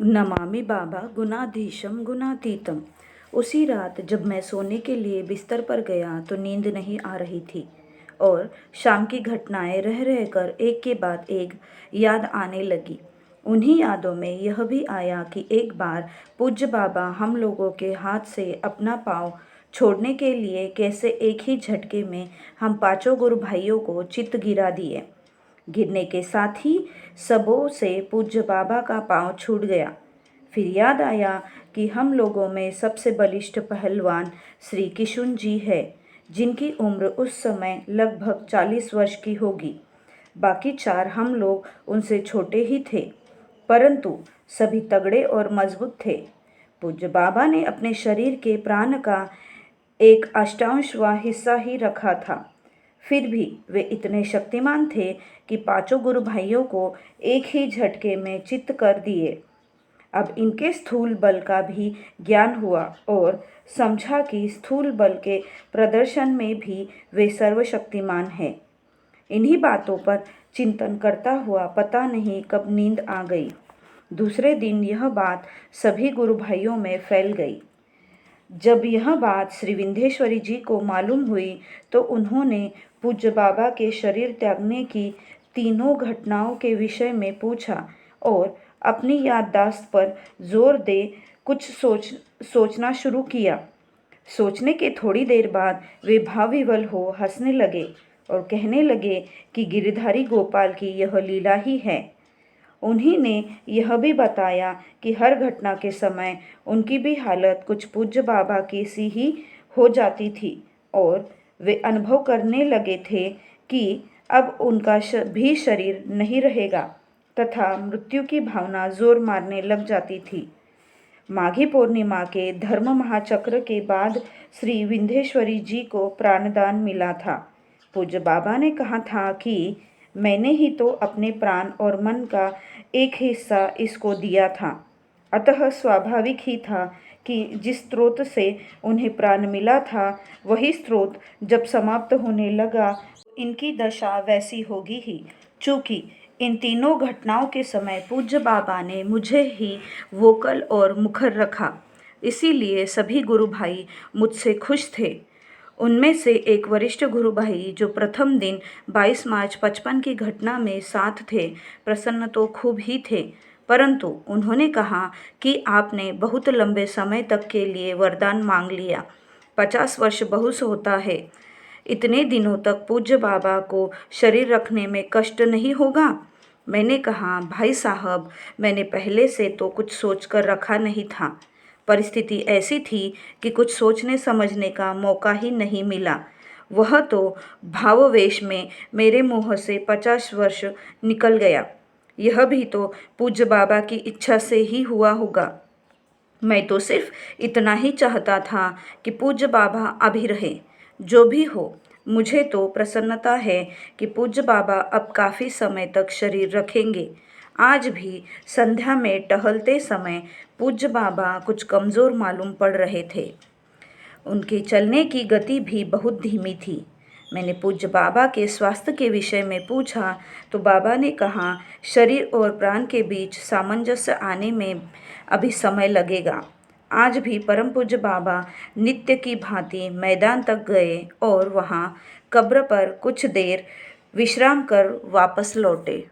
नमामि बाबा गुणाधीशम गुणातीतम। उसी रात जब मैं सोने के लिए बिस्तर पर गया तो नींद नहीं आ रही थी और शाम की घटनाएं रह रहकर एक के बाद एक याद आने लगी। उन्हीं यादों में यह भी आया कि एक बार पूज्य बाबा हम लोगों के हाथ से अपना पाँव छोड़ने के लिए कैसे एक ही झटके में हम पांचों गुरु भाइयों को चित्त गिरा दिए। गिरने के साथ ही सबों से पूज्य बाबा का पांव छूट गया। फिर याद आया कि हम लोगों में सबसे बलिष्ठ पहलवान श्री किशुन जी है, जिनकी उम्र उस समय लगभग 40 वर्ष की होगी। बाकी चार हम लोग उनसे छोटे ही थे, परंतु सभी तगड़े और मजबूत थे। पूज्य बाबा ने अपने शरीर के प्राण का एक अष्टांशवां हिस्सा ही रखा था। फिर भी वे इतने शक्तिमान थे कि पांचों गुरु भाइयों को एक ही झटके में चित्त कर दिए। अब इनके स्थूल बल का भी ज्ञान हुआ और समझा कि स्थूल बल के प्रदर्शन में भी वे सर्वशक्तिमान हैं। इन्हीं बातों पर चिंतन करता हुआ पता नहीं कब नींद आ गई। दूसरे दिन यह बात सभी गुरु भाइयों में फैल गई। जब यह बात श्री विंध्येश्वरी जी को मालूम हुई तो उन्होंने पूज्य बाबा के शरीर त्यागने की तीनों घटनाओं के विषय में पूछा और अपनी याददाश्त पर जोर दे कुछ सोचना शुरू किया। सोचने के थोड़ी देर बाद वे भावविवल हो हंसने लगे और कहने लगे कि गिरधारी गोपाल की यह लीला ही है। उन्हीं ने यह भी बताया कि हर घटना के समय उनकी भी हालत कुछ पूज्य बाबा की सी ही हो जाती थी और वे अनुभव करने लगे थे कि अब उनका भी शरीर नहीं रहेगा तथा मृत्यु की भावना जोर मारने लग जाती थी। माघी पूर्णिमा के धर्म महाचक्र के बाद श्री विंध्येश्वरी जी को प्राणदान मिला था। पूज्य बाबा ने कहा था कि मैंने ही तो अपने प्राण और मन का एक हिस्सा इसको दिया था, अतः स्वाभाविक ही था कि जिस स्रोत से उन्हें प्राण मिला था वही स्रोत जब समाप्त होने लगा इनकी दशा वैसी होगी ही। चूँकि इन तीनों घटनाओं के समय पूज्य बाबा ने मुझे ही वोकल और मुखर रखा, इसीलिए सभी गुरु भाई मुझसे खुश थे। उनमें से एक वरिष्ठ गुरु भाई जो प्रथम दिन 22 मार्च 55 की घटना में साथ थे, प्रसन्न तो खूब ही थे, परंतु उन्होंने कहा कि आपने बहुत लंबे समय तक के लिए वरदान मांग लिया। 50 वर्ष बहुत होता है, इतने दिनों तक पूज्य बाबा को शरीर रखने में कष्ट नहीं होगा। मैंने कहा, भाई साहब, मैंने पहले से तो कुछ सोचकर रखा नहीं था। परिस्थिति ऐसी थी कि कुछ सोचने समझने का मौका ही नहीं मिला। वह तो भावावेश में मेरे मुंह से 50 वर्ष निकल गया। यह भी तो पूज्य बाबा की इच्छा से ही हुआ होगा। मैं तो सिर्फ इतना ही चाहता था कि पूज्य बाबा अभी रहे। जो भी हो, मुझे तो प्रसन्नता है कि पूज्य बाबा अब काफ़ी समय तक शरीर रखेंगे। आज भी संध्या में टहलते समय पूज्य बाबा कुछ कमज़ोर मालूम पड़ रहे थे। उनके चलने की गति भी बहुत धीमी थी। मैंने पूज्य बाबा के स्वास्थ्य के विषय में पूछा तो बाबा ने कहा, शरीर और प्राण के बीच सामंजस्य आने में अभी समय लगेगा। आज भी परम पूज्य बाबा नित्य की भांति मैदान तक गए और वहाँ कब्र पर कुछ देर विश्राम कर वापस लौटे।